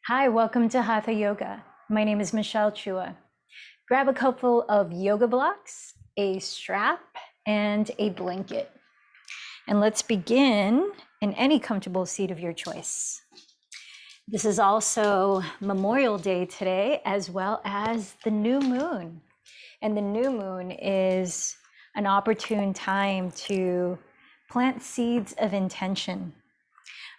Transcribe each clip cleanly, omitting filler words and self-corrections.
Hi, welcome to Hatha Yoga. My name is Michelle Chua. Grab a couple of yoga blocks, a strap, and a blanket. And let's begin in any comfortable seat of your choice. This is also Memorial Day today, as well as the new moon. And the new moon is an opportune time to plant seeds of intention,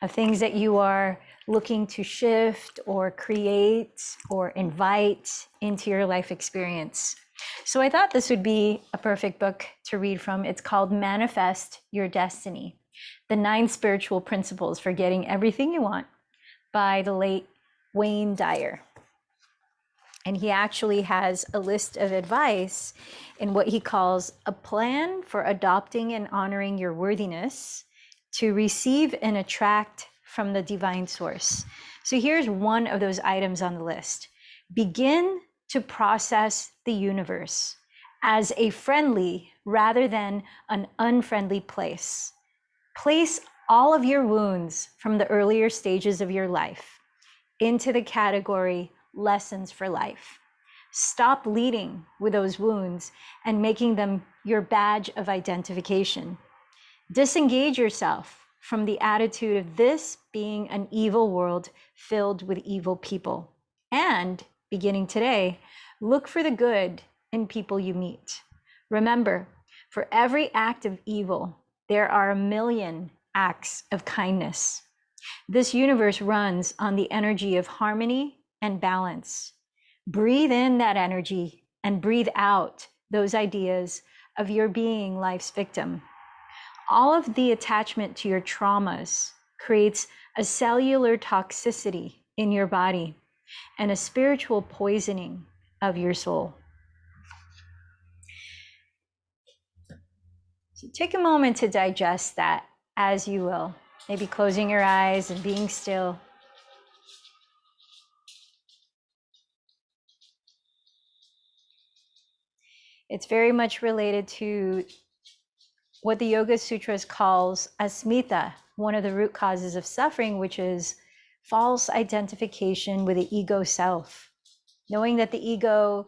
of things that you are looking to shift or create or invite into your life experience. So I thought this would be a perfect book to read from. It's called Manifest Your Destiny, The 9 Spiritual Principles for Getting Everything You Want by the late Wayne Dyer. And he actually has a list of advice in what he calls a plan for adopting and honoring your worthiness to receive and attract from the divine source. So here's one of those items on the list. Begin to process the universe as a friendly rather than an unfriendly place. Place all of your wounds from the earlier stages of your life into the category lessons for life. Stop leading with those wounds and making them your badge of identification. Disengage yourself from the attitude of this being an evil world filled with evil people. And beginning today, look for the good in people you meet. Remember, for every act of evil, there are 1,000,000 acts of kindness. This universe runs on the energy of harmony and balance. Breathe in that energy and breathe out those ideas of your being life's victim. All of the attachment to your traumas creates a cellular toxicity in your body and a spiritual poisoning of your soul. So take a moment to digest that as you will, maybe closing your eyes and being still. It's very much related to what the Yoga Sutras calls asmita, one of the root causes of suffering, which is false identification with the ego self. Knowing that the ego,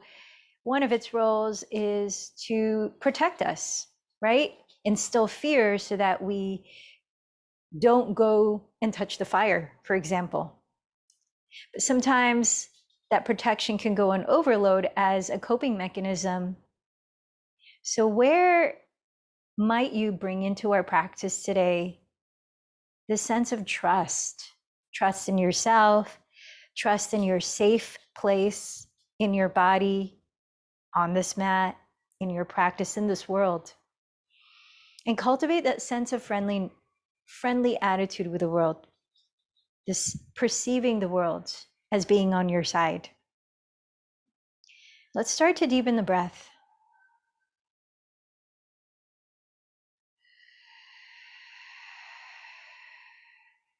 one of its roles is to protect us, right? Instill fear so that we don't go and touch the fire, for example. But sometimes that protection can go on overload as a coping mechanism. So where might you bring into our practice today this sense of trust in yourself, trust in your safe place, in your body, on this mat, in your practice in this world, and cultivate that sense of friendly attitude with the world, this perceiving the world as being on your side. Let's start to deepen the breath.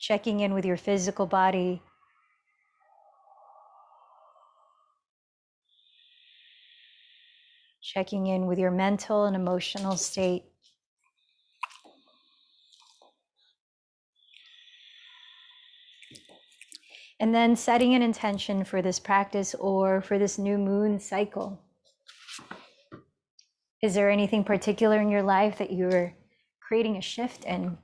Checking in with your physical body. Checking in with your mental and emotional state. And then setting an intention for this practice or for this new moon cycle. Is there anything particular in your life that you're creating a shift in?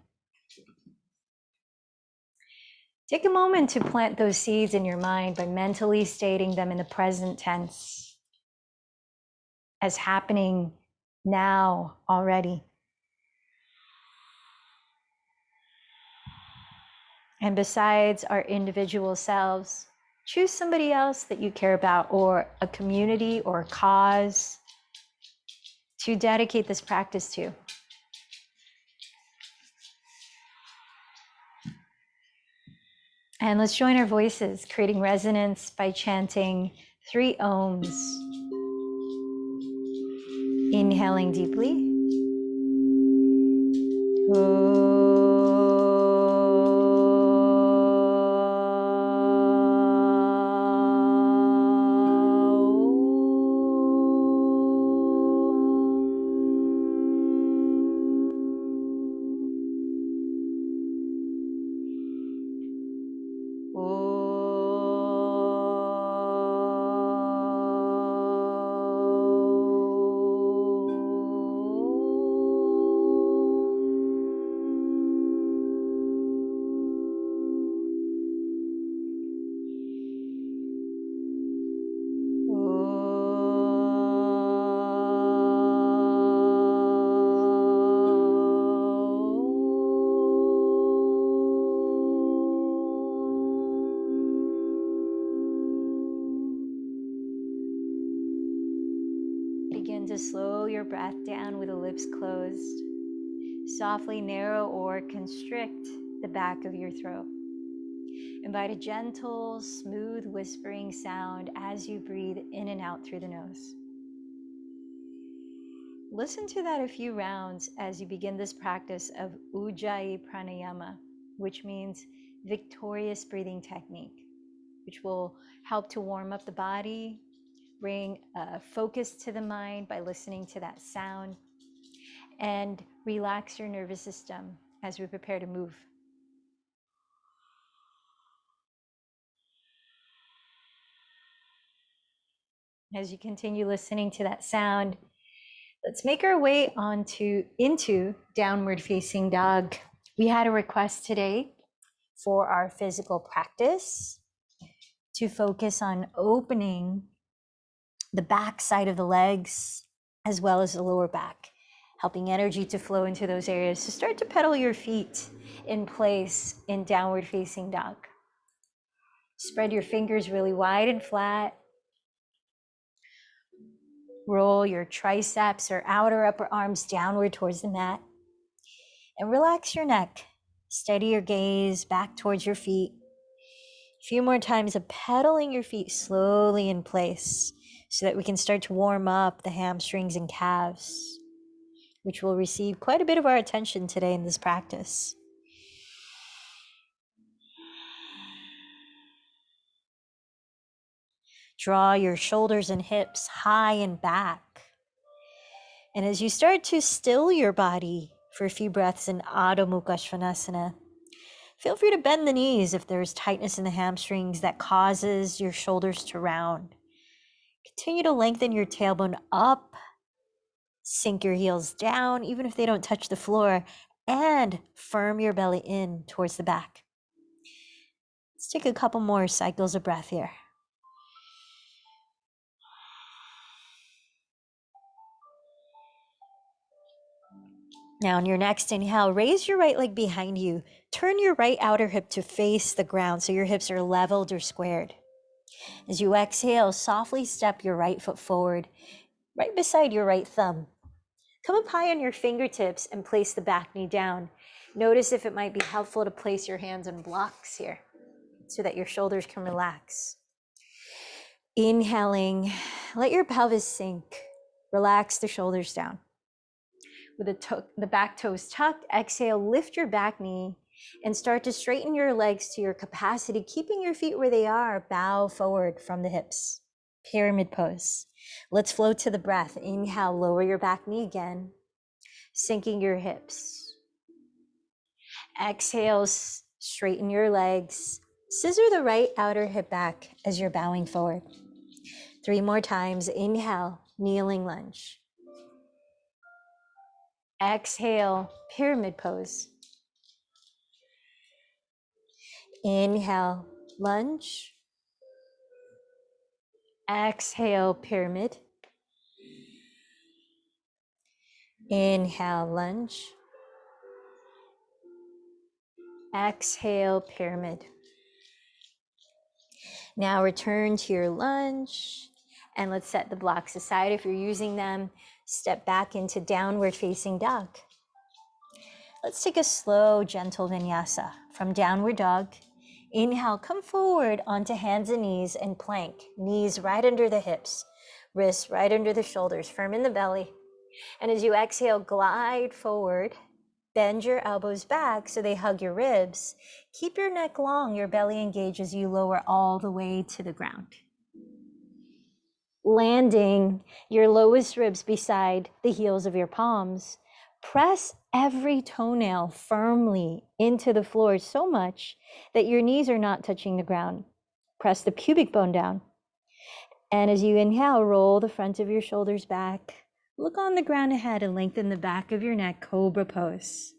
Take a moment to plant those seeds in your mind by mentally stating them in the present tense as happening now already. And besides our individual selves, choose somebody else that you care about, or a community or a cause to dedicate this practice to. And let's join our voices, creating resonance by chanting 3 ohms. Inhaling deeply. to slow your breath down with the lips closed. Softly narrow or constrict the back of your throat. Invite a gentle, smooth whispering sound as you breathe in and out through the nose. Listen to that a few rounds as you begin this practice of Ujjayi Pranayama, which means victorious breathing technique, which will help to warm up the body, bring focus to the mind by listening to that sound, and relax your nervous system as we prepare to move. As you continue listening to that sound, let's make our way into downward facing dog. We had a request today for our physical practice to focus on opening the back side of the legs as well as the lower back, helping energy to flow into those areas. So start to pedal your feet in place in downward facing dog. Spread your fingers really wide and flat. Roll your triceps or outer upper arms downward towards the mat. And relax your neck. Steady your gaze back towards your feet. A few more times of pedaling your feet slowly in place so that we can start to warm up the hamstrings and calves, which will receive quite a bit of our attention today in this practice. Draw your shoulders and hips high and back. And as you start to still your body for a few breaths in Adho Mukha Svanasana, feel free to bend the knees if there's tightness in the hamstrings that causes your shoulders to round. Continue to lengthen your tailbone up, sink your heels down, even if they don't touch the floor, and firm your belly in towards the back. Let's take a couple more cycles of breath here. Now, on your next inhale, raise your right leg behind you. Turn your right outer hip to face the ground so your hips are leveled or squared. As you exhale, softly step your right foot forward, right beside your right thumb. Come up high on your fingertips and place the back knee down. Notice if it might be helpful to place your hands on blocks here so that your shoulders can relax. Inhaling, let your pelvis sink. Relax the shoulders down. With the back toes tucked, exhale, lift your back knee and start to straighten your legs to your capacity, keeping your feet where they are. Bow forward from the hips. Pyramid pose. Let's flow to the breath. Inhale, lower your back knee again, sinking your hips. Exhale, straighten your legs. Scissor the right outer hip back as you're bowing forward. 3 more times. Inhale, kneeling lunge. Exhale, pyramid pose. Inhale, lunge. Exhale, pyramid. Inhale, lunge. Exhale, pyramid. Now return to your lunge and let's set the blocks aside. If you're using them, step back into downward facing dog. Let's take a slow, gentle vinyasa from downward dog. Inhale, come forward onto hands and knees and plank. Knees right under the hips, wrists right under the shoulders, firm in the belly. And as you exhale, glide forward. Bend your elbows back so they hug your ribs. Keep your neck long, your belly engaged as you lower all the way to the ground. Landing your lowest ribs beside the heels of your palms. Press every toenail firmly into the floor so much that your knees are not touching the ground. Press the pubic bone down. And as you inhale, roll the front of your shoulders back. Look on the ground ahead and lengthen the back of your neck, cobra pose.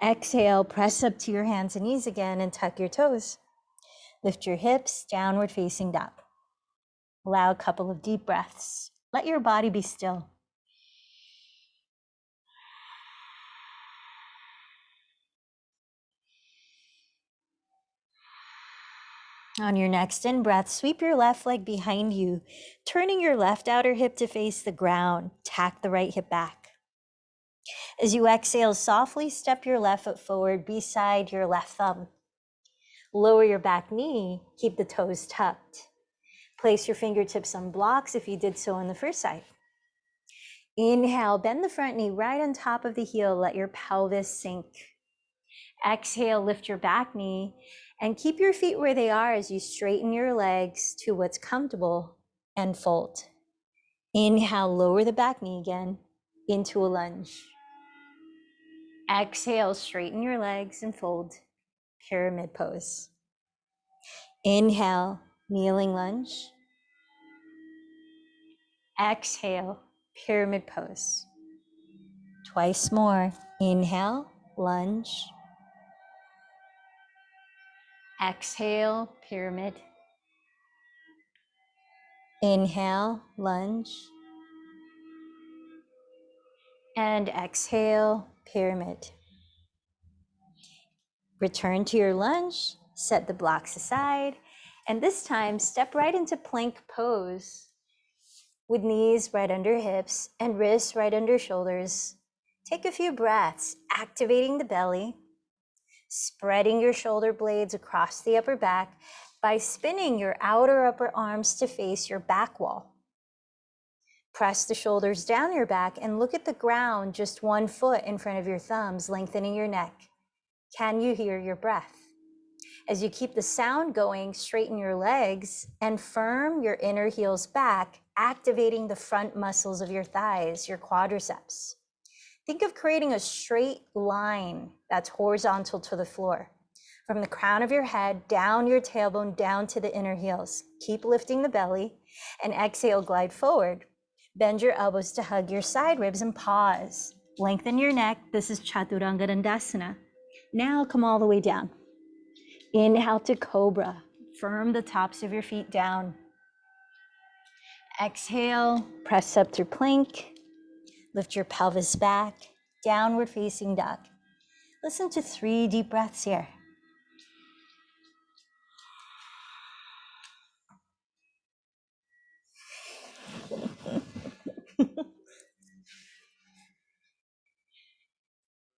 Exhale, press up to your hands and knees again and tuck your toes. Lift your hips, downward facing dog. Allow a couple of deep breaths. Let your body be still. On your next in-breath, sweep your left leg behind you, turning your left outer hip to face the ground. Tack the right hip back. As you exhale, softly step your left foot forward beside your left thumb. Lower your back knee, keep the toes tucked. Place your fingertips on blocks if you did so on the first side. Inhale, bend the front knee right on top of the heel, let your pelvis sink. Exhale, lift your back knee and keep your feet where they are as you straighten your legs to what's comfortable and fold. Inhale, lower the back knee again into a lunge. Exhale, straighten your legs and fold, pyramid pose. Inhale, kneeling lunge. Exhale, pyramid pose. Twice more. Inhale, lunge. Exhale, pyramid. Inhale, lunge. And exhale, pyramid. Return to your lunge, set the blocks aside, and this time step right into plank pose with knees right under hips and wrists right under shoulders. Take a few breaths, activating the belly, spreading your shoulder blades across the upper back by spinning your outer upper arms to face your back wall. Press the shoulders down your back and look at the ground just 1 foot in front of your thumbs, lengthening your neck. Can you hear your breath? As you keep the sound going, straighten your legs and firm your inner heels back, activating the front muscles of your thighs, your quadriceps. Think of creating a straight line that's horizontal to the floor. From the crown of your head, down your tailbone, down to the inner heels. Keep lifting the belly and exhale, glide forward. Bend your elbows to hug your side ribs and pause. Lengthen your neck. This is Chaturanga Dandasana. Now come all the way down. Inhale to cobra. Firm the tops of your feet down. Exhale, press up through plank. Lift your pelvis back, downward facing dog. Listen to 3 deep breaths here.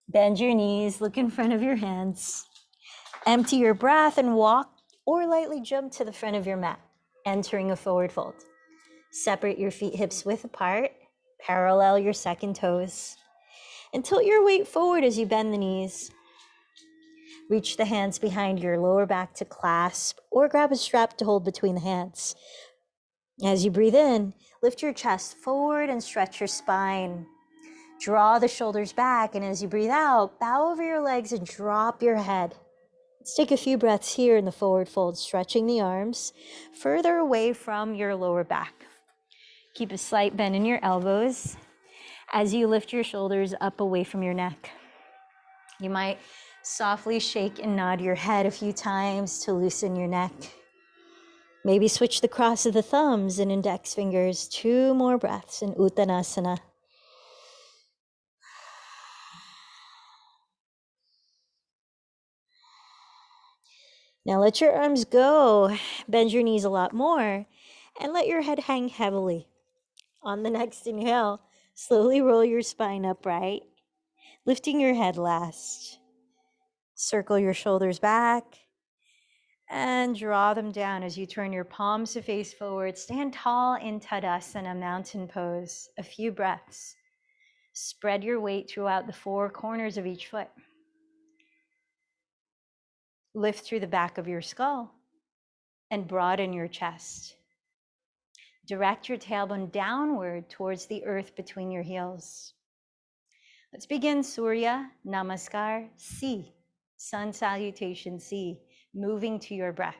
Bend your knees, look in front of your hands. Empty your breath and walk or lightly jump to the front of your mat, entering a forward fold. Separate your feet hips width apart, parallel your second toes, and tilt your weight forward as you bend the knees. Reach the hands behind your lower back to clasp or grab a strap to hold between the hands. As you breathe in, lift your chest forward and stretch your spine. Draw the shoulders back, and as you breathe out, bow over your legs and drop your head. Let's take a few breaths here in the forward fold, stretching the arms further away from your lower back. Keep a slight bend in your elbows as you lift your shoulders up away from your neck. You might softly shake and nod your head a few times to loosen your neck. Maybe switch the cross of the thumbs and index fingers. 2 more breaths in Uttanasana. Now let your arms go, bend your knees a lot more, and let your head hang heavily. On the next inhale, slowly roll your spine upright, lifting your head last. Circle your shoulders back and draw them down as you turn your palms to face forward. Stand tall in Tadasana, mountain pose. A few breaths. Spread your weight throughout the 4 corners of each foot. Lift through the back of your skull and broaden your chest. Direct your tailbone downward towards the earth between your heels. Let's begin Surya Namaskar, C, sun salutation C, moving to your breath.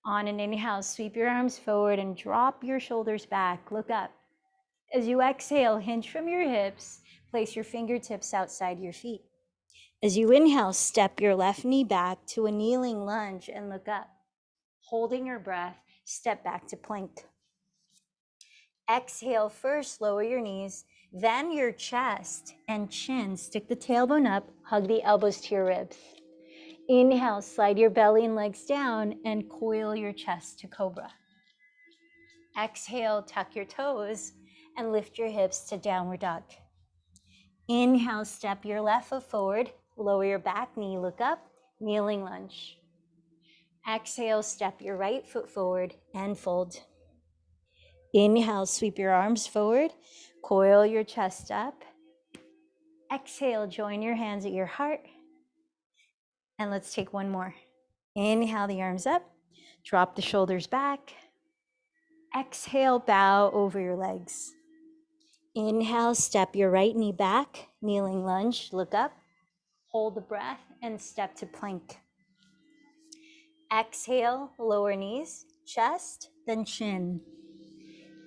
On an inhale, sweep your arms forward and drop your shoulders back, look up. As you exhale, hinge from your hips, place your fingertips outside your feet. As you inhale, step your left knee back to a kneeling lunge and look up. Holding your breath, step back to plank. Exhale first, lower your knees, then your chest and chin. Stick the tailbone up, hug the elbows to your ribs. Inhale, slide your belly and legs down and coil your chest to cobra. Exhale, tuck your toes and lift your hips to downward dog. Inhale, step your left foot forward, lower your back knee, look up, kneeling lunge. Exhale, step your right foot forward and fold. Inhale, sweep your arms forward, coil your chest up. Exhale, join your hands at your heart. And let's take one more. Inhale the arms up, drop the shoulders back. Exhale, bow over your legs. Inhale, step your right knee back, kneeling lunge, look up, hold the breath and step to plank. Exhale, lower knees, chest, then chin.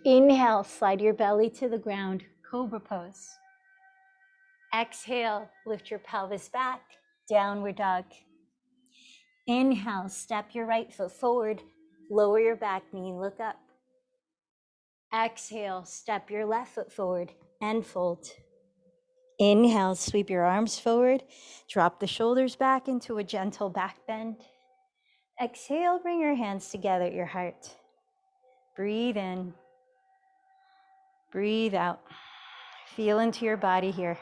Inhale, slide your belly to the ground, cobra pose. Exhale, lift your pelvis back, downward dog. Inhale, step your right foot forward, lower your back knee, look up. Exhale, step your left foot forward and fold. Inhale, sweep your arms forward, drop the shoulders back into a gentle back bend. Exhale, bring your hands together at your heart. Breathe in, breathe out. Feel into your body here.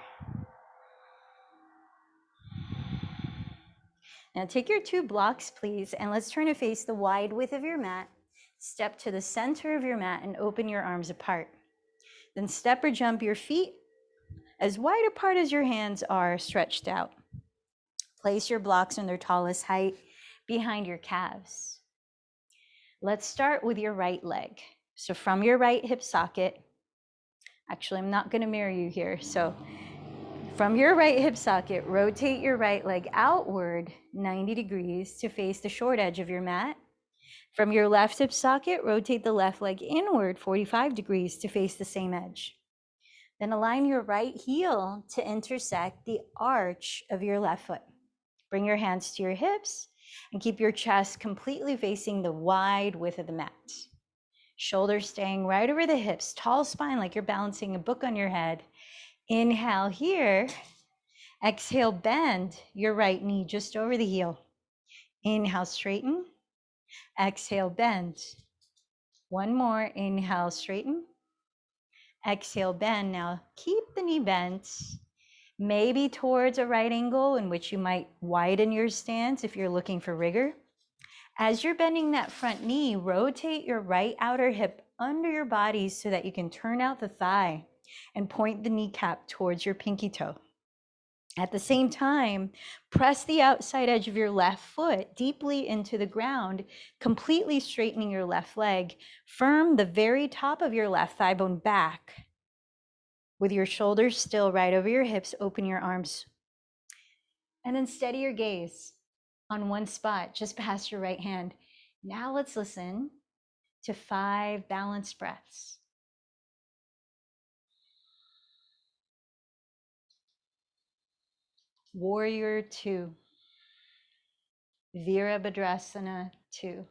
Now take your 2 blocks, please, and let's turn to face the wide width of your mat. Step to the center of your mat and open your arms apart. Then step or jump your feet as wide apart as your hands are stretched out. Place your blocks in their tallest height behind your calves. Let's start with your right leg. So from your right hip socket, actually, I'm not going to mirror you here. So from your right hip socket, rotate your right leg outward 90 degrees to face the short edge of your mat. From your left hip socket, rotate the left leg inward 45 degrees to face the same edge. Then align your right heel to intersect the arch of your left foot. Bring your hands to your hips and keep your chest completely facing the wide width of the mat. Shoulders staying right over the hips, tall spine like you're balancing a book on your head. Inhale here. Exhale, bend your right knee just over the heel. Inhale, straighten. Exhale, bend. One more. Inhale, straighten. Exhale, bend. Now keep the knee bent, maybe towards a right angle in which you might widen your stance if you're looking for rigor. As you're bending that front knee, rotate your right outer hip under your body so that you can turn out the thigh and point the kneecap towards your pinky toe. At the same time, press the outside edge of your left foot deeply into the ground, completely straightening your left leg. Firm the very top of your left thigh bone back. With your shoulders still right over your hips, open your arms. And then steady your gaze on one spot, just past your right hand. Now let's listen to 5 balanced breaths. Warrior 2. Virabhadrasana 2.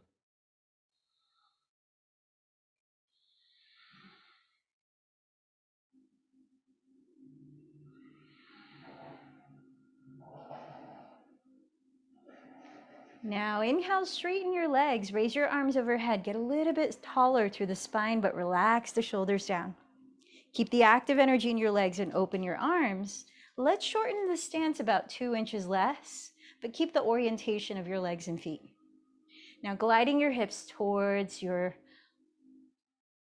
Now inhale, straighten your legs, raise your arms overhead, get a little bit taller through the spine, but relax the shoulders down. Keep the active energy in your legs and open your arms. Let's shorten the stance about 2 inches less, but keep the orientation of your legs and feet. Now gliding your hips towards your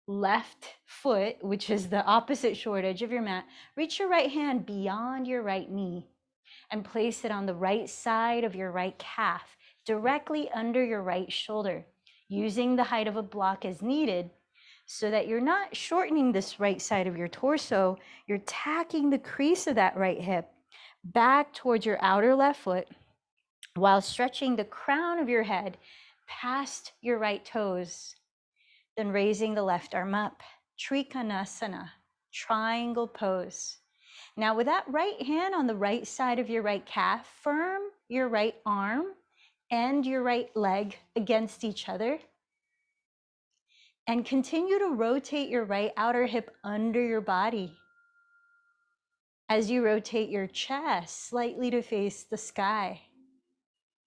left foot, which is the opposite short edge of your mat, reach your right hand beyond your right knee and place it on the right side of your right calf, directly under your right shoulder, using the height of a block as needed so that you're not shortening this right side of your torso, you're tacking the crease of that right hip back towards your outer left foot while stretching the crown of your head past your right toes. Then raising the left arm up, Trikonasana, triangle pose. Now with that right hand on the right side of your right calf, firm your right arm and your right leg against each other. And continue to rotate your right outer hip under your body as you rotate your chest slightly to face the sky.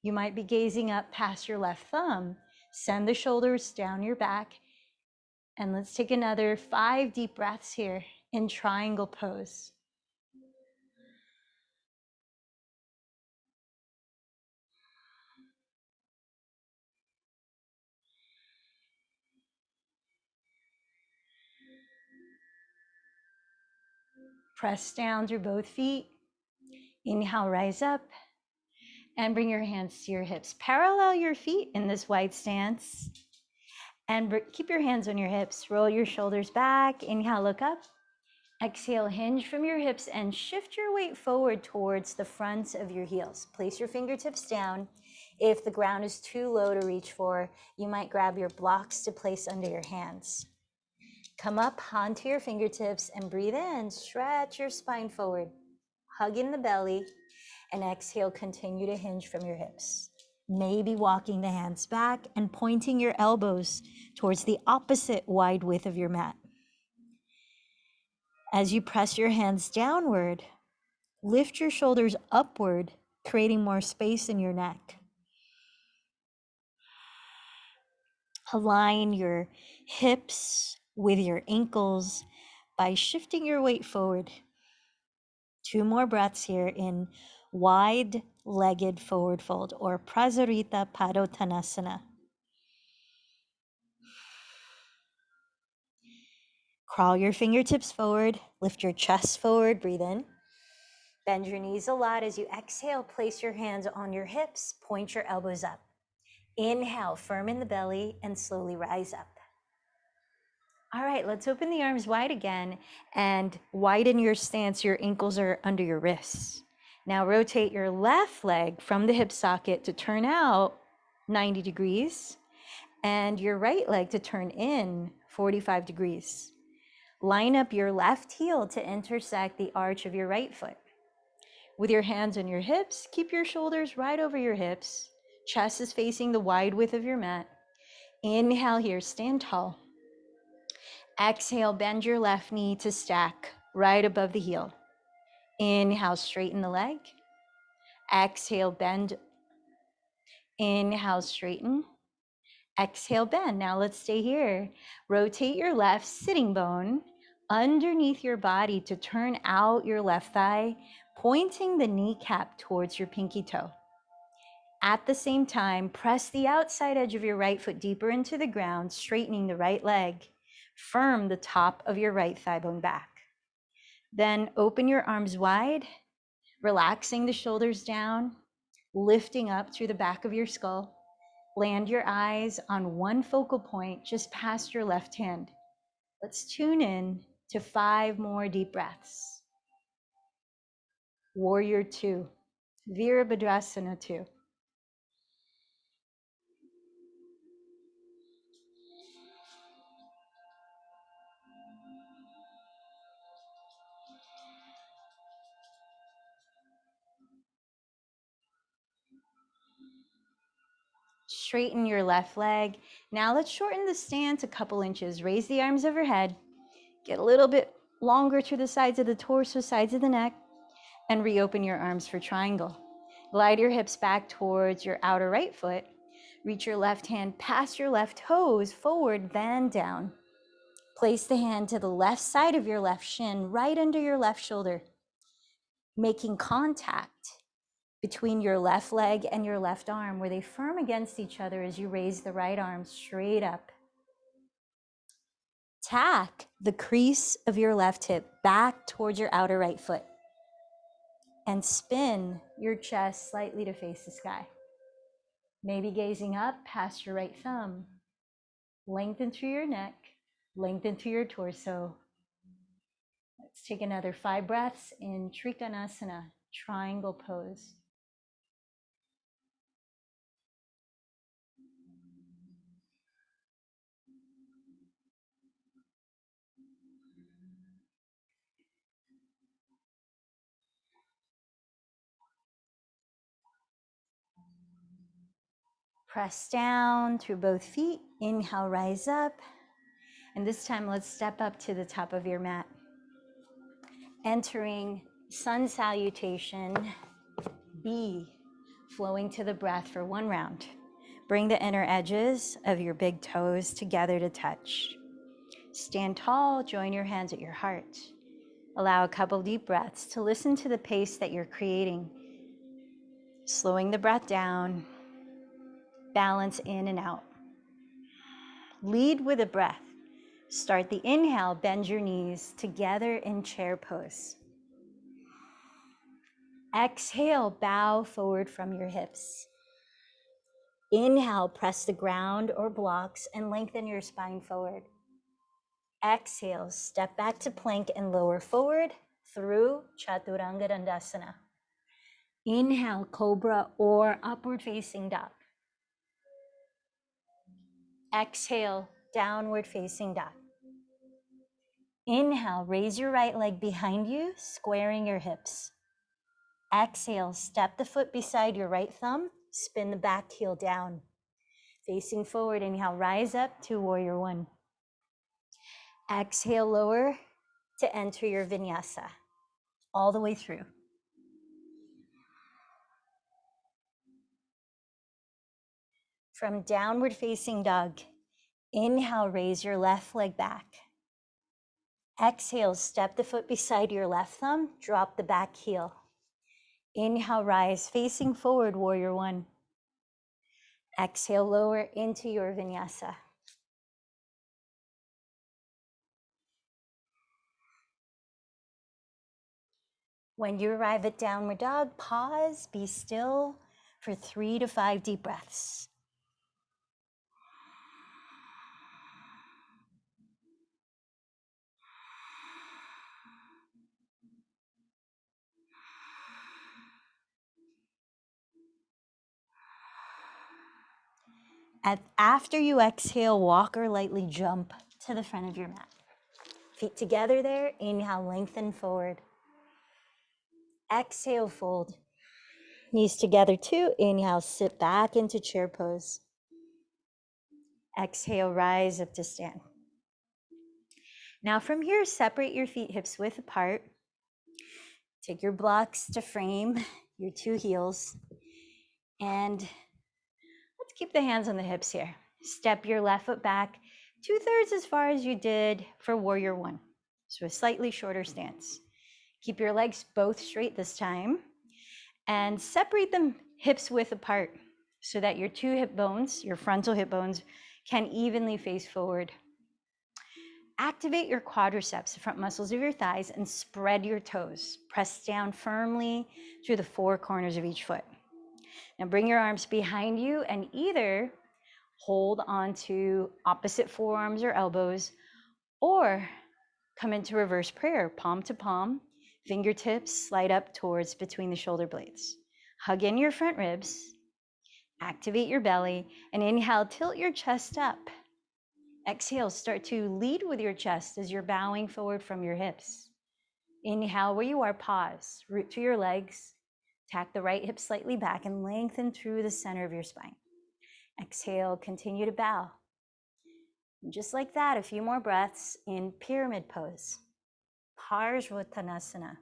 You might be gazing up past your left thumb. Send the shoulders down your back. And let's take another 5 deep breaths here in triangle pose. Press down through both feet. Inhale, rise up. And bring your hands to your hips. Parallel your feet in this wide stance. And keep your hands on your hips. Roll your shoulders back. Inhale, look up. Exhale, hinge from your hips and shift your weight forward towards the fronts of your heels. Place your fingertips down. If the ground is too low to reach for, you might grab your blocks to place under your hands. Come up onto your fingertips and breathe in. Stretch your spine forward. Hug in the belly. And exhale, continue to hinge from your hips. Maybe walking the hands back and pointing your elbows towards the opposite wide width of your mat. As you press your hands downward, lift your shoulders upward, creating more space in your neck. Align your hips with your ankles by shifting your weight forward. 2 more breaths here in wide-legged forward fold or Prasarita Padottanasana. Crawl your fingertips forward, lift your chest forward, breathe in. Bend your knees a lot. As you exhale, place your hands on your hips, point your elbows up. Inhale, firm in the belly, and slowly rise up. All right, let's open the arms wide again and widen your stance. Your ankles are under your wrists. Now rotate your left leg from the hip socket to turn out 90 degrees and your right leg to turn in 45 degrees. Line up your left heel to intersect the arch of your right foot. With your hands on your hips, keep your shoulders right over your hips. Chest is facing the wide width of your mat. Inhale here, stand tall. Exhale, bend your left knee to stack right above the heel. Inhale, straighten the leg. Exhale, bend. Inhale, straighten. Exhale, bend. Now let's stay here. Rotate your left sitting bone underneath your body to turn out your left thigh, pointing the kneecap towards your pinky toe. At the same time, press the outside edge of your right foot deeper into the ground, straightening the right leg. Firm the top of your right thigh bone back. Then open your arms wide, relaxing the shoulders down, lifting up through the back of your skull. Land your eyes on one focal point just past your left hand. Let's tune in to 5 more deep breaths. Warrior 2, Virabhadrasana 2. Straighten your left leg. Now let's shorten the stance a couple inches. Raise the arms overhead. Get a little bit longer to the sides of the torso, sides of the neck, and reopen your arms for triangle. Glide your hips back towards your outer right foot. Reach your left hand past your left toes, forward, then down. Place the hand to the left side of your left shin, right under your left shoulder, making contact between your left leg and your left arm, where they firm against each other as you raise the right arm straight up. Tack the crease of your left hip back towards your outer right foot and spin your chest slightly to face the sky. Maybe gazing up past your right thumb. Lengthen through your neck, lengthen through your torso. Let's take another 5 breaths in Trikonasana, triangle pose. Press down through both feet. Inhale, rise up. And this time, let's step up to the top of your mat. Entering sun salutation, B, flowing to the breath for one round. Bring the inner edges of your big toes together to touch. Stand tall, join your hands at your heart. Allow a couple deep breaths to listen to the pace that you're creating. Slowing the breath down, balance in and out. Lead with a breath. Start the inhale, bend your knees together in chair pose. Exhale, bow forward from your hips. Inhale, press the ground or blocks and lengthen your spine forward. Exhale, step back to plank and lower forward through Chaturanga Dandasana. Inhale, cobra or upward facing dog. Exhale, downward facing dog. Inhale, raise your right leg behind you, squaring your hips. Exhale, step the foot beside your right thumb, spin the back heel down. Facing forward, inhale, rise up to warrior one. Exhale, lower to enter your vinyasa, all the way through. From downward facing dog, inhale, raise your left leg back. Exhale, step the foot beside your left thumb, drop the back heel. Inhale, rise, facing forward, warrior one. Exhale, lower into your vinyasa. When you arrive at downward dog, pause, be still for 3 to 5 deep breaths. After you exhale, walk or lightly jump to the front of your mat. Feet together there, inhale, lengthen forward. Exhale, fold. Knees together too, inhale, sit back into chair pose. Exhale, rise up to stand. Now from here, separate your feet hips width apart. Take your blocks to frame your 2 heels. And let's keep the hands on the hips here. Step your left foot back 2/3 as far as you did for warrior one. So a slightly shorter stance. Keep your legs both straight this time and separate them hips width apart so that your 2 hip bones, your frontal hip bones, can evenly face forward. Activate your quadriceps, the front muscles of your thighs, and spread your toes. Press down firmly through the 4 corners of each foot. Now bring your arms behind you and either hold onto opposite forearms or elbows, or come into reverse prayer, palm to palm, fingertips slide up towards between the shoulder blades. Hug in your front ribs, activate your belly, and inhale, tilt your chest up. Exhale, start to lead with your chest as you're bowing forward from your hips. Inhale, where you are, pause, root through your legs, tack the right hip slightly back and lengthen through the center of your spine. Exhale, continue to bow. And just like that, a few more breaths in pyramid pose. Parsvottanasana.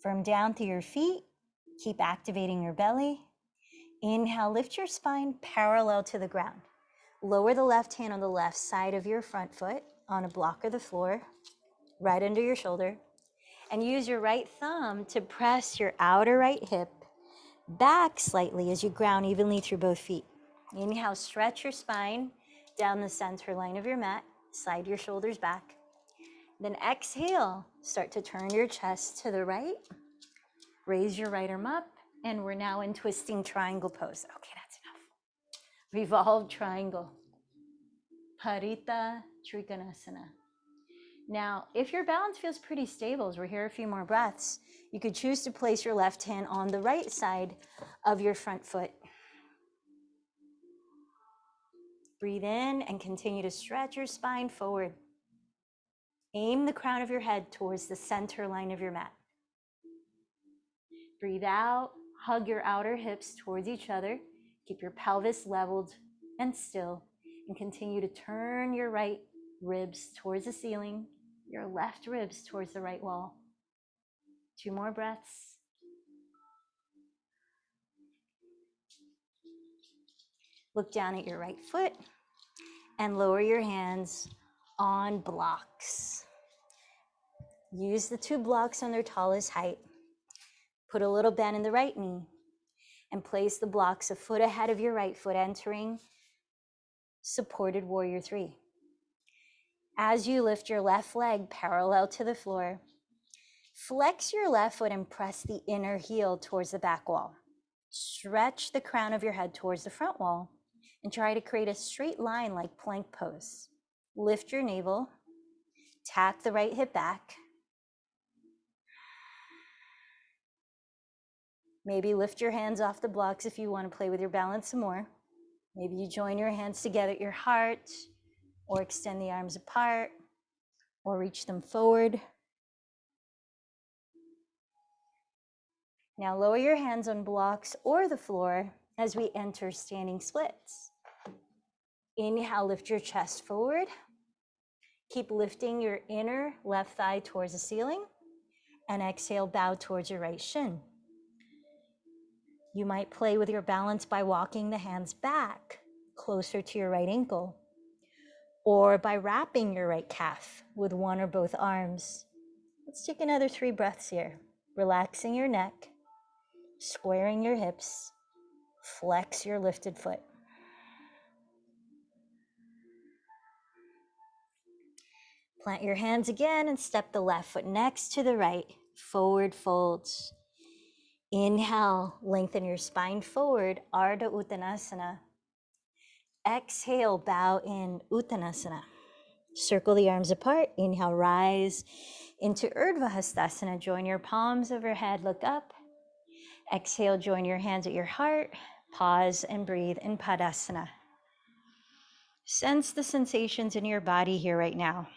Firm down through your feet. Keep activating your belly. Inhale, lift your spine parallel to the ground. Lower the left hand on the left side of your front foot on a block or the floor, right under your shoulder. And use your right thumb to press your outer right hip back slightly as you ground evenly through both feet. Inhale, stretch your spine down the center line of your mat. Slide your shoulders back. Then exhale, start to turn your chest to the right. Raise your right arm up, and we're now in twisting triangle pose. Okay, that's enough. Revolved triangle. Parita Trikonasana. Now, if your balance feels pretty stable, as we're here a few more breaths, you could choose to place your left hand on the right side of your front foot. Breathe in and continue to stretch your spine forward. Aim the crown of your head towards the center line of your mat. Breathe out, hug your outer hips towards each other. Keep your pelvis leveled and still. And continue to turn your right ribs towards the ceiling, your left ribs towards the right wall. 2 more breaths. Look down at your right foot and lower your hands on blocks. Use the 2 blocks on their tallest height. Put a little bend in the right knee and place the blocks a foot ahead of your right foot, entering supported warrior 3. As you lift your left leg parallel to the floor, flex your left foot and press the inner heel towards the back wall. Stretch the crown of your head towards the front wall and try to create a straight line like plank pose. Lift your navel, tack the right hip back. Maybe lift your hands off the blocks if you want to play with your balance some more. Maybe you join your hands together at your heart, or extend the arms apart, or reach them forward. Now lower your hands on blocks or the floor as we enter standing splits. Inhale, lift your chest forward. Keep lifting your inner left thigh towards the ceiling. And exhale, bow towards your right shin. You might play with your balance by walking the hands back closer to your right ankle, or by wrapping your right calf with one or both arms. Let's take another 3 breaths here. Relaxing your neck, squaring your hips, flex your lifted foot. Plant your hands again and step the left foot next to the right. Forward folds. Inhale, lengthen your spine forward, Ardha Uttanasana. Exhale, bow in Uttanasana. Circle the arms apart. Inhale, rise into Urdhva Hastasana. Join your palms overhead, look up. Exhale, join your hands at your heart. Pause and breathe in Padasana. Sense the sensations in your body here right now.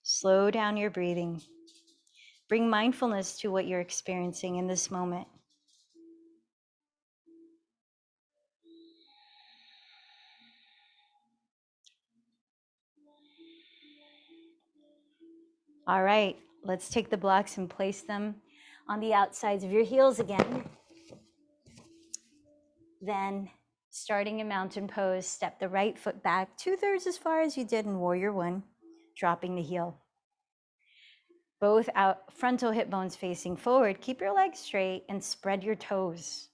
Slow down your breathing. Bring mindfulness to what you're experiencing in this moment. All right, let's take the blocks and place them on the outsides of your heels again. Then, starting in mountain pose, step the right foot back 2/3 as far as you did in warrior 1, dropping the heel. Both out frontal hip bones facing forward. Keep your legs straight and spread your toes.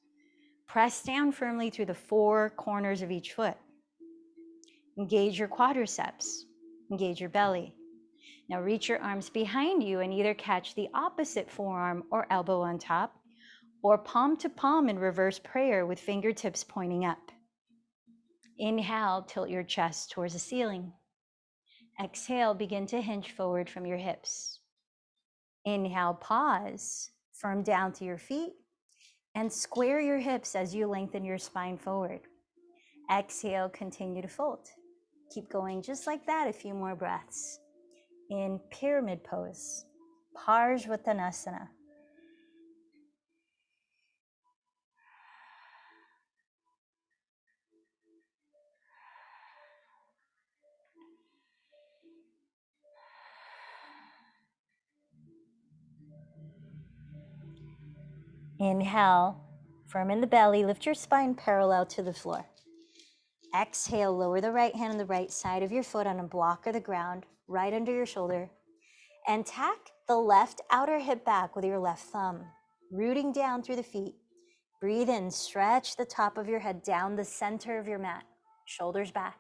Press down firmly through the 4 corners of each foot. Engage your quadriceps. Engage your belly. Now reach your arms behind you and either catch the opposite forearm or elbow on top, or palm to palm in reverse prayer with fingertips pointing up. Inhale, tilt your chest towards the ceiling. Exhale, begin to hinge forward from your hips. Inhale, pause, firm down to your feet, and square your hips as you lengthen your spine forward. Exhale, continue to fold. Keep going just like that, a few more breaths. In pyramid pose, Parsvattanasana. Inhale, firm in the belly, lift your spine parallel to the floor. Exhale, lower the right hand on the right side of your foot on a block or the ground, right under your shoulder, and tack the left outer hip back with your left thumb, rooting down through the feet. Breathe in, stretch the top of your head down the center of your mat, shoulders back.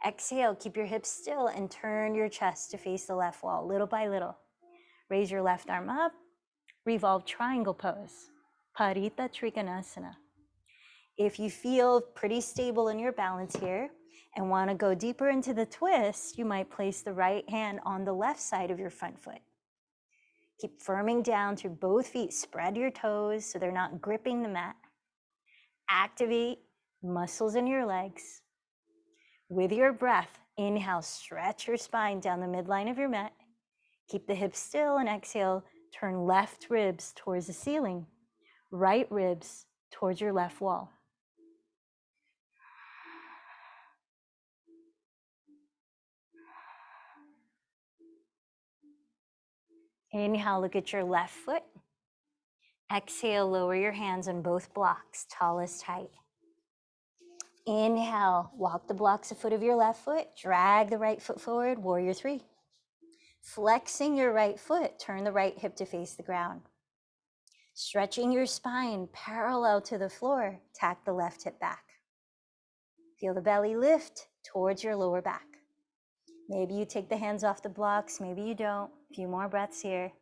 Exhale, keep your hips still and turn your chest to face the left wall, little by little. Raise your left arm up, revolve triangle pose, Parita Trikonasana. If you feel pretty stable in your balance here and want to go deeper into the twist, you might place the right hand on the left side of your front foot. Keep firming down through both feet. Spread your toes so they're not gripping the mat. Activate muscles in your legs. With your breath, inhale, stretch your spine down the midline of your mat. Keep the hips still and exhale, turn left ribs towards the ceiling, right ribs towards your left wall. Inhale, look at your left foot. Exhale, lower your hands on both blocks, tallest height. Inhale, walk the blocks a foot of your left foot, drag the right foot forward, warrior three. Flexing your right foot, turn the right hip to face the ground. Stretching your spine parallel to the floor, tack the left hip back. Feel the belly lift towards your lower back. Maybe you take the hands off the blocks, maybe you don't. A few more breaths here.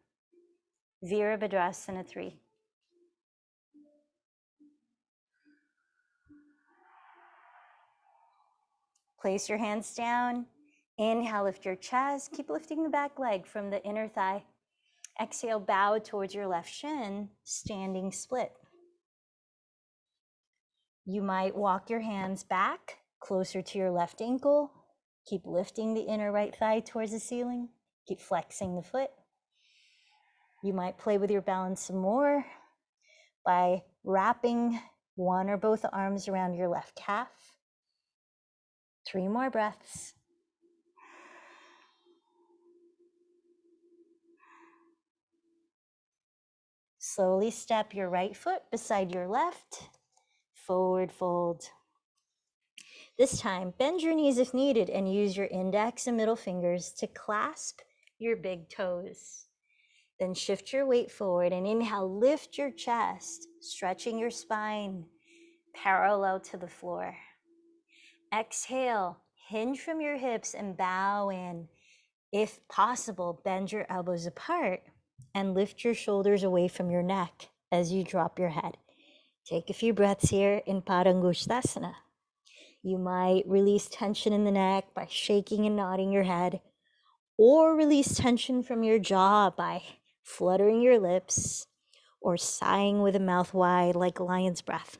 Virabhadrasana 3. Place your hands down. Inhale, lift your chest. Keep lifting the back leg from the inner thigh. Exhale, bow towards your left shin, standing split. You might walk your hands back closer to your left ankle. Keep lifting the inner right thigh towards the ceiling. Keep flexing the foot. You might play with your balance some more by wrapping one or both arms around your left calf. 3 more breaths. Slowly step your right foot beside your left. Forward fold. This time, bend your knees if needed and use your index and middle fingers to clasp your big toes. Then shift your weight forward and inhale, lift your chest, stretching your spine parallel to the floor. Exhale, hinge from your hips and bow in. If possible, bend your elbows apart and lift your shoulders away from your neck as you drop your head. Take a few breaths here in Padangusthasana. You might release tension in the neck by shaking and nodding your head, or release tension from your jaw by fluttering your lips or sighing with a mouth wide like lion's breath.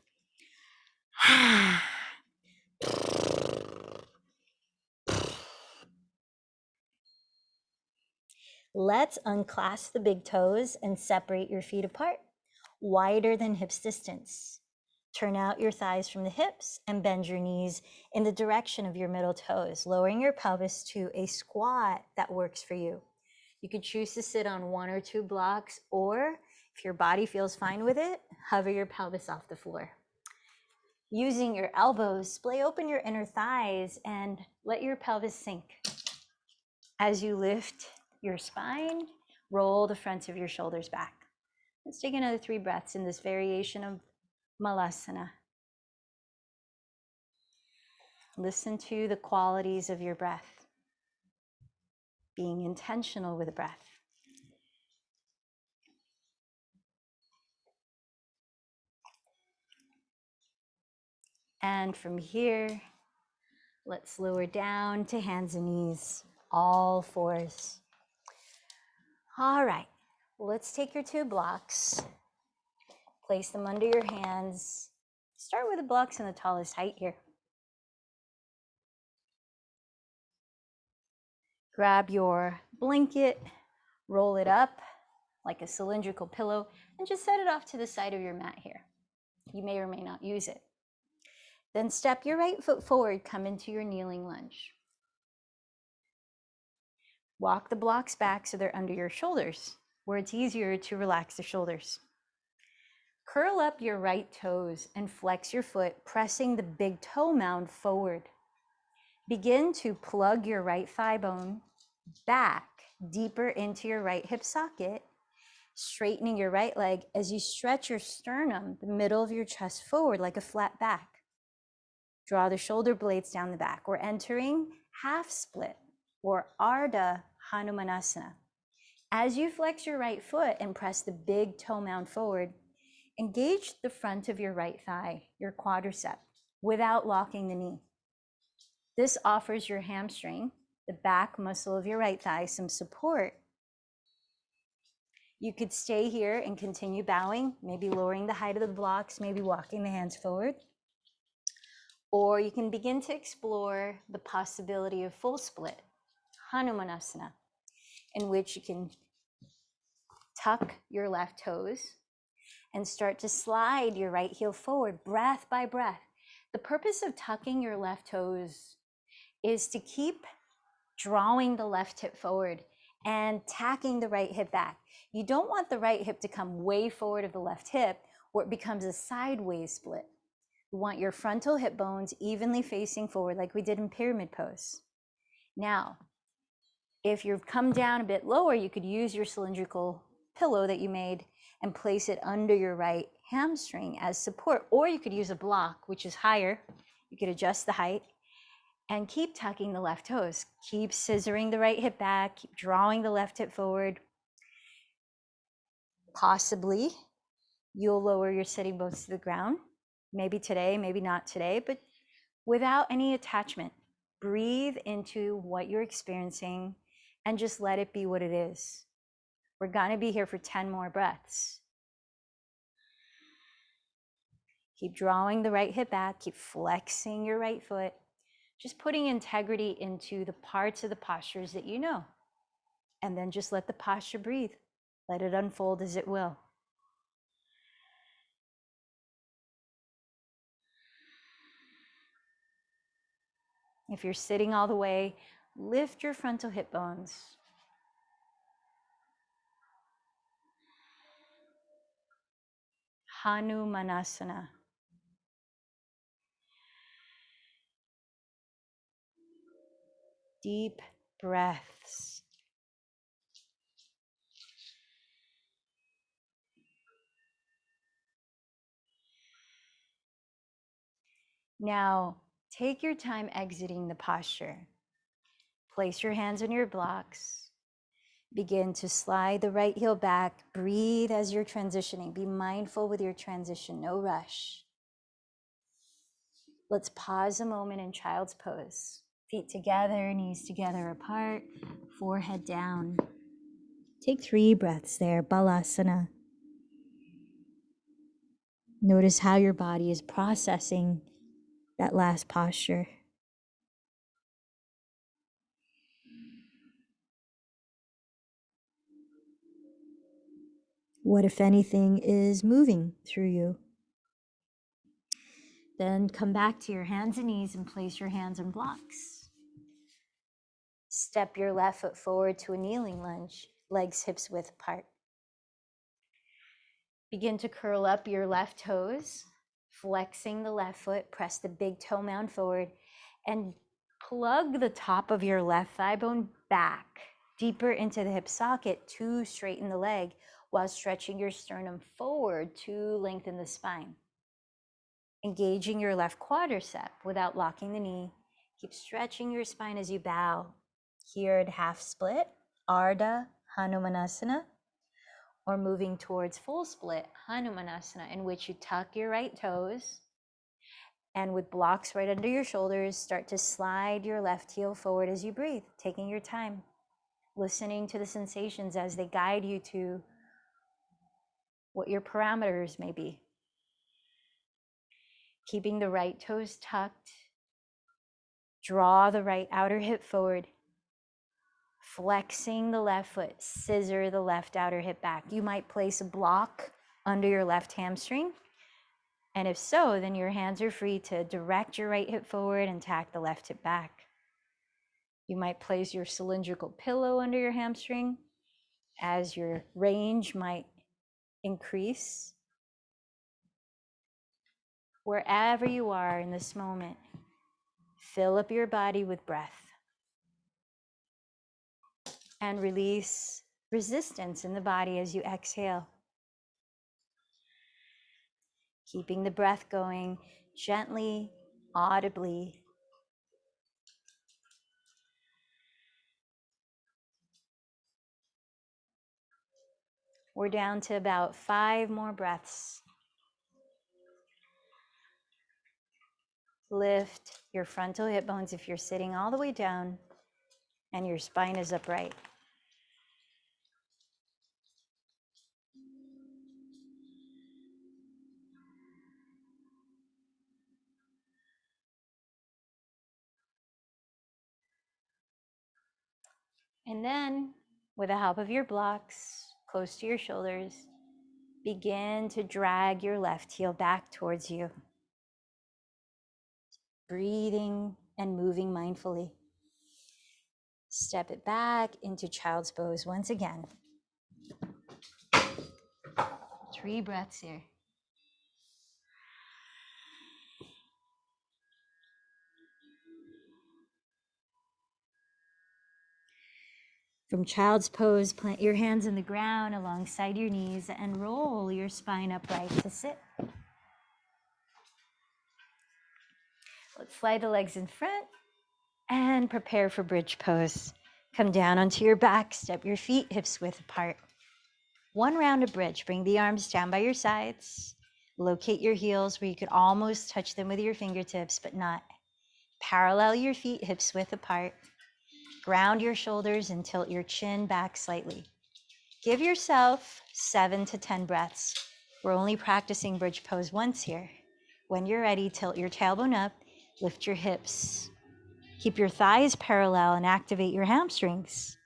Let's unclasp the big toes and separate your feet apart, wider than hips distance. Turn out your thighs from the hips and bend your knees in the direction of your middle toes, lowering your pelvis to a squat that works for you. You could choose to sit on 1 or 2 blocks, or if your body feels fine with it, hover your pelvis off the floor. Using your elbows, splay open your inner thighs and let your pelvis sink. As you lift your spine, roll the fronts of your shoulders back. Let's take another 3 breaths in this variation of Malasana. Listen to the qualities of your breath, being intentional with the breath. And from here, let's lower down to hands and knees, all fours. All right, let's take your 2 blocks, place them under your hands. Start with the blocks in the tallest height here. Grab your blanket, roll it up like a cylindrical pillow, and just set it off to the side of your mat here. You may or may not use it. Then step your right foot forward, come into your kneeling lunge. Walk the blocks back so they're under your shoulders, where it's easier to relax the shoulders. Curl up your right toes and flex your foot, pressing the big toe mound forward. Begin to plug your right thigh bone back deeper into your right hip socket, straightening your right leg as you stretch your sternum, the middle of your chest forward like a flat back. Draw the shoulder blades down the back. We're entering half split or Ardha Hanumanasana. As you flex your right foot and press the big toe mound forward, engage the front of your right thigh, your quadricep, without locking the knee. This offers your hamstring, the back muscle of your right thigh, some support. You could stay here and continue bowing, maybe lowering the height of the blocks, maybe walking the hands forward. Or you can begin to explore the possibility of full split, Hanumanasana, in which you can tuck your left toes and start to slide your right heel forward, breath by breath. The purpose of tucking your left toes is to keep drawing the left hip forward and tacking the right hip back. You don't want the right hip to come way forward of the left hip where it becomes a sideways split. You want your frontal hip bones evenly facing forward like we did in pyramid pose. Now, if you've come down a bit lower, you could use your cylindrical pillow that you made and place it under your right hamstring as support, or you could use a block, which is higher. You could adjust the height and keep tucking the left toes. Keep scissoring the right hip back, keep drawing the left hip forward. Possibly you'll lower your sitting bones to the ground. Maybe today, maybe not today, but without any attachment. Breathe into what you're experiencing and just let it be what it is. We're gonna be here for 10 more breaths. Keep drawing the right hip back, keep flexing your right foot, just putting integrity into the parts of the postures that you know. And then just let the posture breathe. Let it unfold as it will. If you're sitting all the way, lift your frontal hip bones. Hanumanasana. Deep breaths. Now, take your time exiting the posture. Place your hands on your blocks. Begin to slide the right heel back. Breathe as you're transitioning. Be mindful with your transition, no rush. Let's pause a moment in child's pose. Feet together, knees together apart, forehead down. Take 3 breaths there, Balasana. Notice how your body is processing that last posture. What, if anything, is moving through you? Then come back to your hands and knees and place your hands on blocks. Step your left foot forward to a kneeling lunge, legs hips width apart. Begin to curl up your left toes, flexing the left foot, press the big toe mound forward, and plug the top of your left thigh bone back, deeper into the hip socket to straighten the leg while stretching your sternum forward to lengthen the spine. Engaging your left quadricep without locking the knee. Keep stretching your spine as you bow. Here at half split, Ardha Hanumanasana, or moving towards full split, Hanumanasana, in which you tuck your right toes and with blocks right under your shoulders, start to slide your left heel forward as you breathe, taking your time, listening to the sensations as they guide you to what your parameters may be. Keeping the right toes tucked, draw the right outer hip forward, flexing the left foot, scissor the left outer hip back. You might place a block under your left hamstring. And if so, then your hands are free to direct your right hip forward and tack the left hip back. You might place your cylindrical pillow under your hamstring as your range might increase. Wherever you are in this moment, fill up your body with breath and release resistance in the body as you exhale. Keeping the breath going gently, audibly. We're down to about 5 more breaths. Lift your frontal hip bones if you're sitting all the way down and your spine is upright. And then, with the help of your blocks close to your shoulders, begin to drag your left heel back towards you. Breathing and moving mindfully. Step it back into child's pose once again. 3 breaths here. From child's pose, plant your hands in the ground alongside your knees and roll your spine upright to sit. Let's slide the legs in front and prepare for bridge pose. Come down onto your back, step your feet hips width apart. 1 round of bridge, bring the arms down by your sides. Locate your heels where you could almost touch them with your fingertips, but not. Parallel your feet hips width apart. Ground your shoulders and tilt your chin back slightly. Give yourself 7 to 10 breaths. We're only practicing bridge pose once here. When you're ready, tilt your tailbone up, lift your hips. Keep your thighs parallel and activate your hamstrings.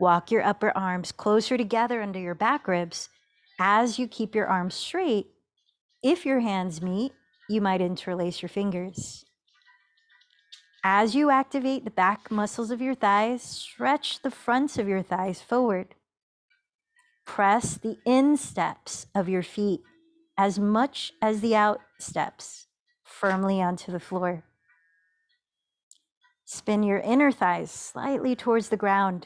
Walk your upper arms closer together under your back ribs as you keep your arms straight. If your hands meet, you might interlace your fingers. As you activate the back muscles of your thighs, stretch the fronts of your thighs forward. Press the insteps of your feet as much as the out steps firmly onto the floor. Spin your inner thighs slightly towards the ground.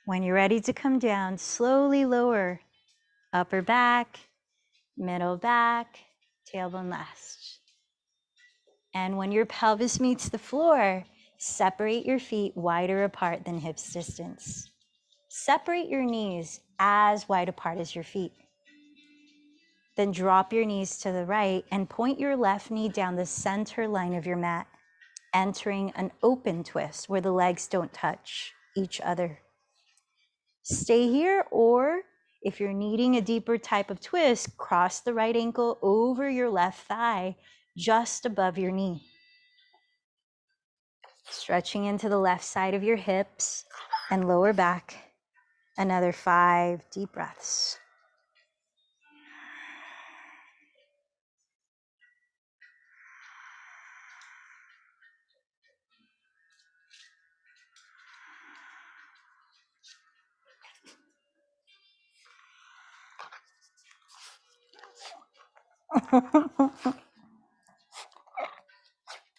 When you're ready to come down, slowly lower upper back, middle back, tailbone last. And when your pelvis meets the floor, separate your feet wider apart than hips distance. Separate your knees as wide apart as your feet. Then drop your knees to the right and point your left knee down the center line of your mat, entering an open twist where the legs don't touch each other. Stay here, or if you're needing a deeper type of twist, cross the right ankle over your left thigh, just above your knee. Stretching into the left side of your hips and lower back. Another 5 deep breaths.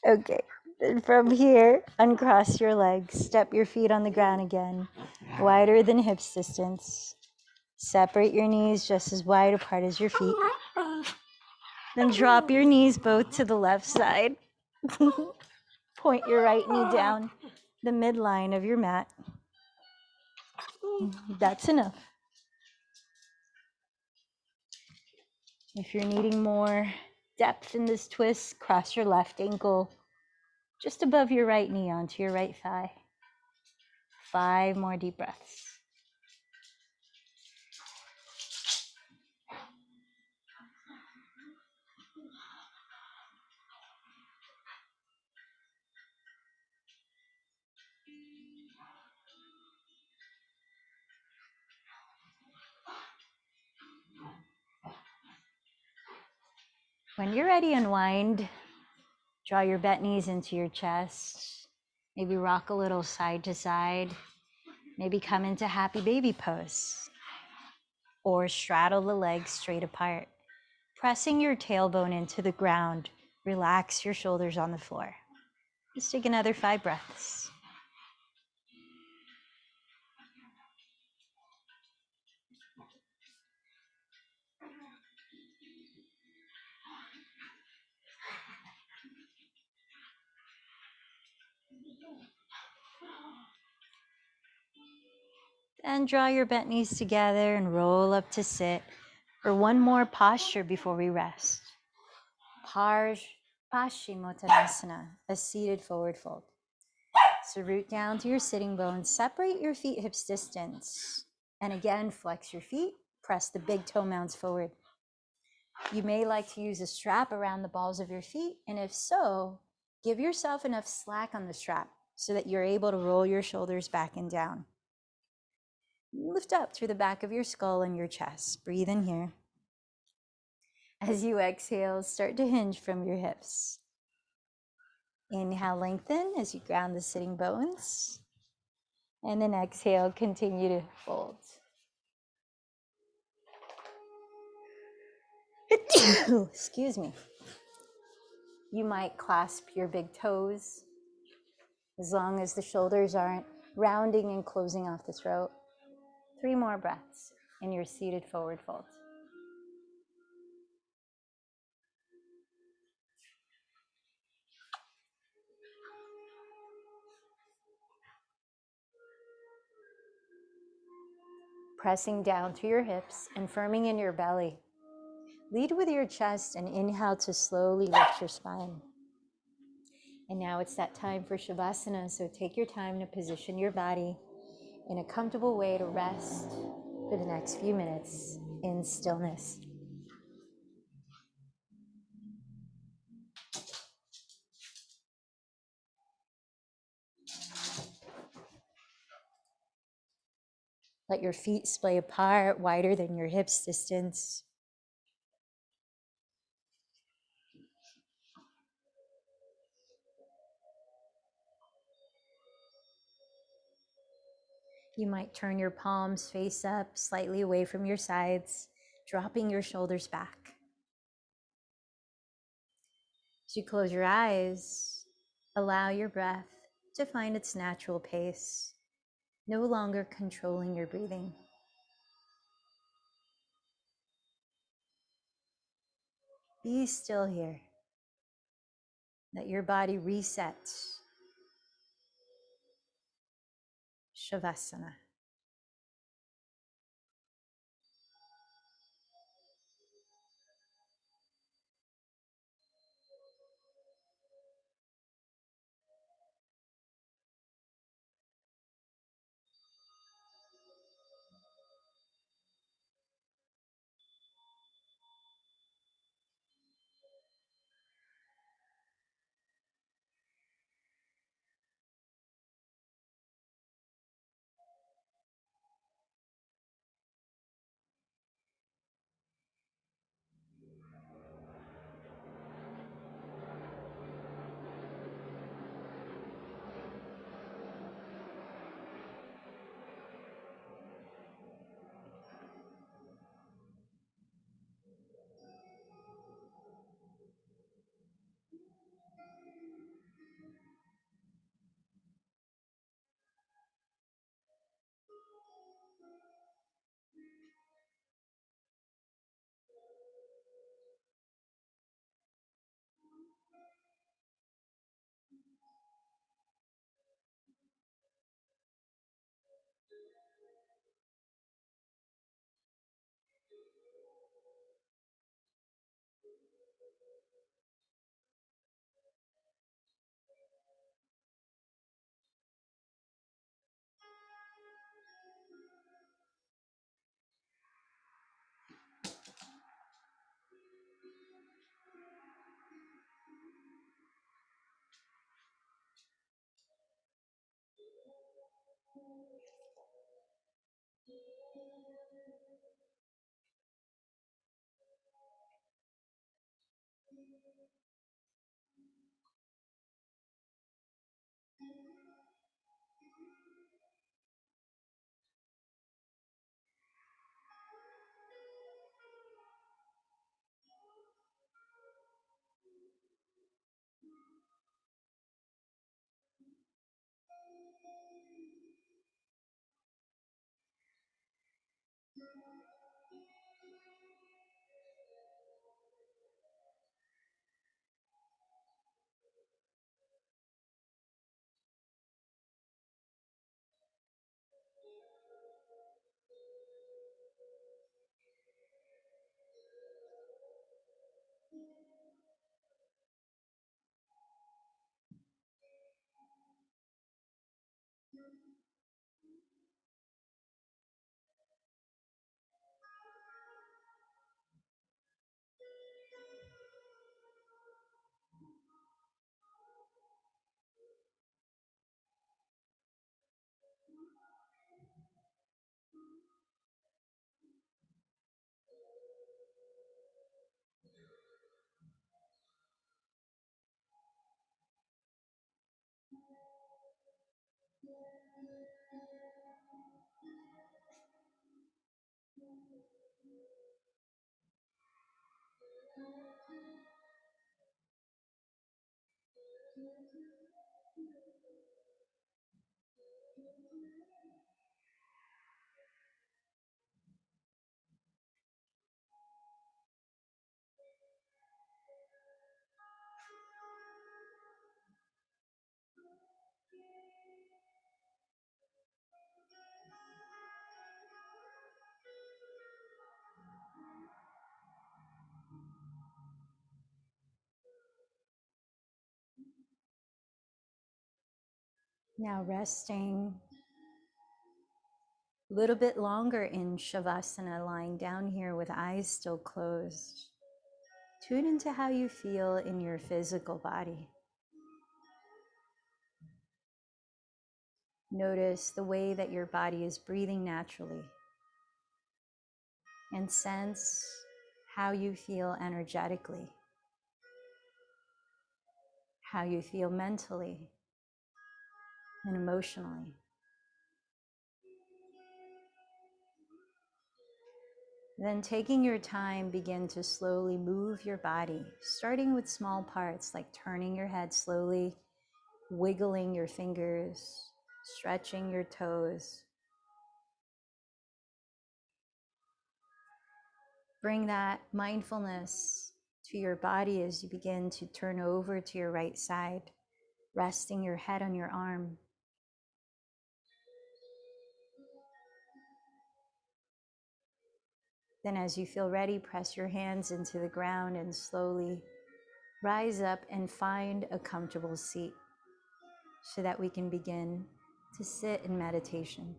Okay, then from here, uncross your legs, step your feet on the ground again, wider than hips distance. Separate your knees just as wide apart as your feet. Then drop your knees both to the left side. Point your right knee down the midline of your mat. That's enough. If you're needing more depth in this twist, cross your left ankle just above your right knee onto your right thigh. 5 more deep breaths. When you're ready, unwind. Draw your bent knees into your chest. Maybe rock a little side to side. Maybe come into happy baby pose. Or straddle the legs straight apart. Pressing your tailbone into the ground. Relax your shoulders on the floor. Just take another 5 breaths. Then draw your bent knees together and roll up to sit for one more posture before we rest. Paschimottanasana, a seated forward fold. So root down to your sitting bones, separate your feet hips distance. And again, flex your feet, press the big toe mounds forward. You may like to use a strap around the balls of your feet, and if so, give yourself enough slack on the strap so that you're able to roll your shoulders back and down. Lift up through the back of your skull and your chest. Breathe in here. As you exhale, start to hinge from your hips. Inhale, lengthen as you ground the sitting bones. And then exhale, continue to fold. Excuse me. You might clasp your big toes as long as the shoulders aren't rounding and closing off the throat. 3 more breaths in your seated forward fold. Pressing down through your hips and firming in your belly. Lead with your chest and inhale to slowly lift your spine. And now it's that time for Shavasana, so take your time to position your body in a comfortable way to rest for the next few minutes in stillness. Let your feet splay apart, wider than your hips distance. You might turn your palms face up, slightly away from your sides, dropping your shoulders back. As you close your eyes, allow your breath to find its natural pace, no longer controlling your breathing. Be still here. Let your body reset. Shavasana. Now resting a little bit longer in Shavasana, lying down here with eyes still closed. Tune into how you feel in your physical body. Notice the way that your body is breathing naturally, and sense how you feel energetically, how you feel mentally and emotionally. Then, taking your time, begin to slowly move your body, starting with small parts like turning your head slowly, wiggling your fingers, stretching your toes. Bring that mindfulness to your body as you begin to turn over to your right side, resting your head on your arm. Then, as you feel ready, press your hands into the ground and slowly rise up and find a comfortable seat so that we can begin to sit in meditation.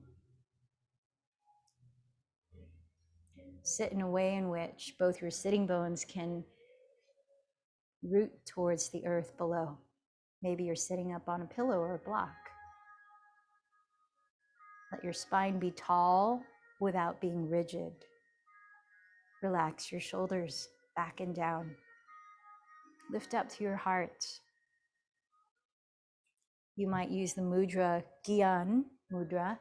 Sit in a way in which both your sitting bones can root towards the earth below. Maybe you're sitting up on a pillow or a block. Let your spine be tall without being rigid. Relax your shoulders back and down. Lift up to your heart. You might use the mudra, Gyan mudra,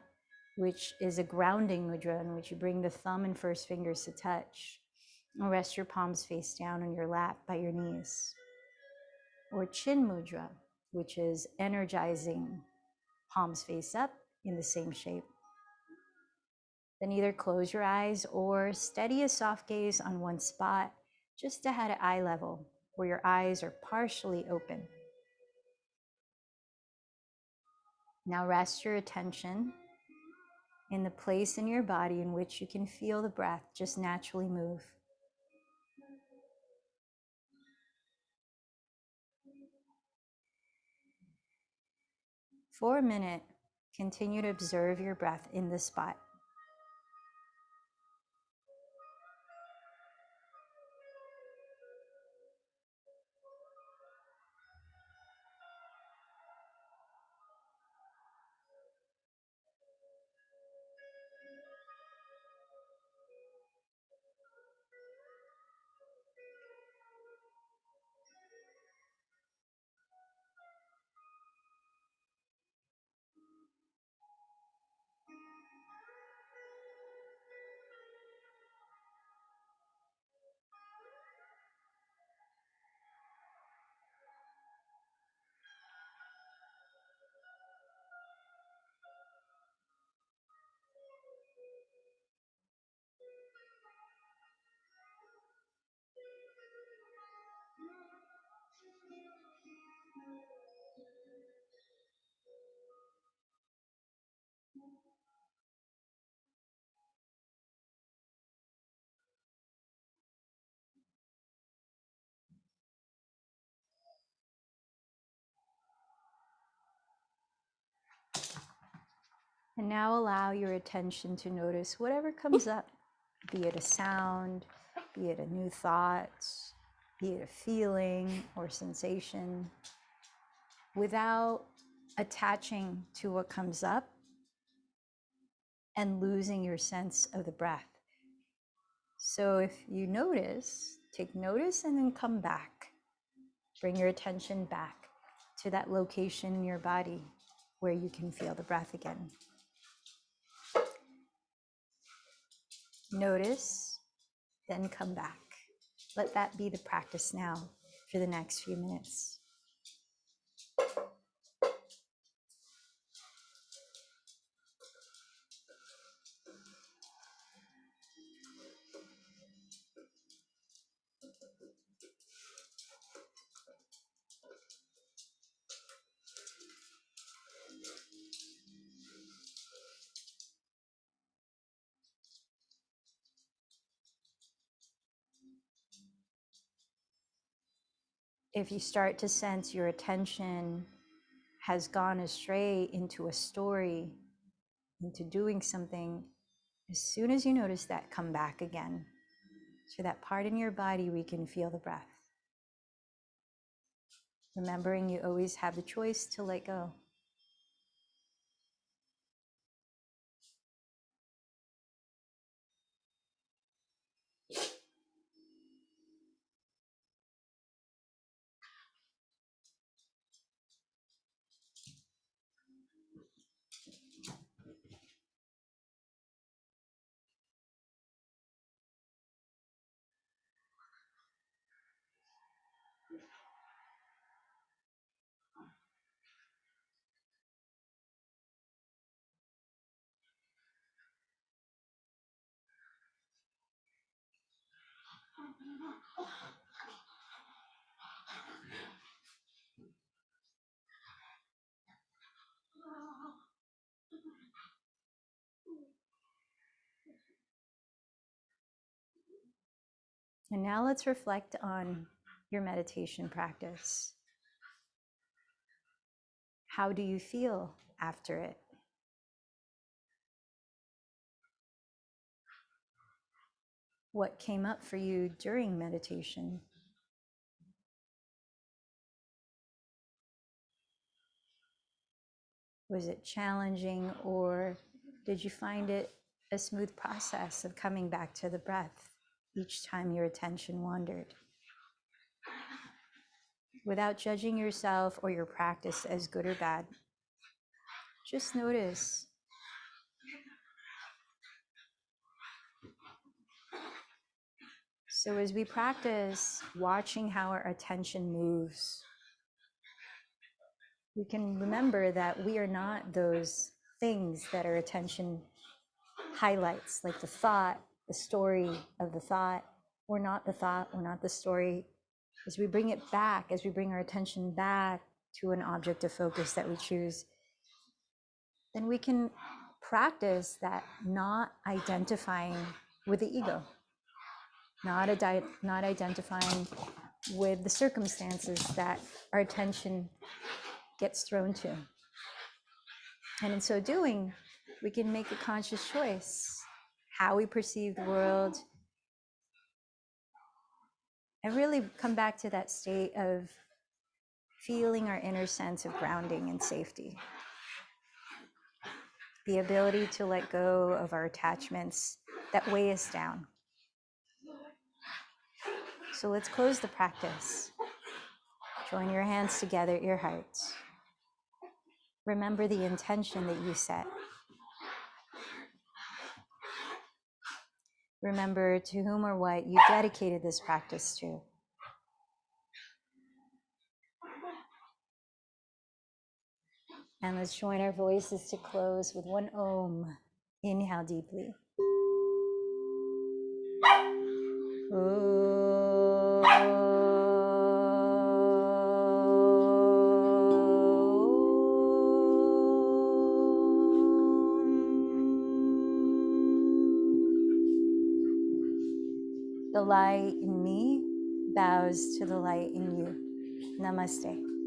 which is a grounding mudra in which you bring the thumb and first fingers to touch. And rest your palms face down on your lap by your knees. Or chin mudra, which is energizing, palms face up in the same shape. Then either close your eyes or steady a soft gaze on one spot just ahead at eye level, where your eyes are partially open. Now rest your attention in the place in your body in which you can feel the breath just naturally move. For a minute, continue to observe your breath in this spot. And now allow your attention to notice whatever comes up, be it a sound, be it a new thought, be it a feeling or sensation, without attaching to what comes up and losing your sense of the breath. So if you notice, take notice and then come back. Bring your attention back to that location in your body where you can feel the breath again. Notice, then come back. Let that be the practice now for the next few minutes. If you start to sense your attention has gone astray into a story, into doing something, as soon as you notice that, come back again to that part in your body where you can feel the breath. Remembering you always have the choice to let go. And now let's reflect on your meditation practice. How do you feel after it? What came up for you during meditation? Was it challenging, or did you find it a smooth process of coming back to the breath each time your attention wandered? Without judging yourself or your practice as good or bad, just notice. So as we practice watching how our attention moves, we can remember that we are not those things that our attention highlights, like the thought, the story of the thought. We're not the thought, we're not the story. As we bring it back, as we bring our attention back to an object of focus that we choose, then we can practice that not identifying with the ego, not identifying with the circumstances that our attention gets thrown to. And in so doing, we can make a conscious choice how we perceive the world, and really come back to that state of feeling our inner sense of grounding and safety. The ability to let go of our attachments that weigh us down. So let's close the practice. Join your hands together at your hearts. Remember the intention that you set. Remember to whom or what you dedicated this practice to. And let's join our voices to close with one Om. Inhale deeply. The light in me bows to the light in you. Namaste.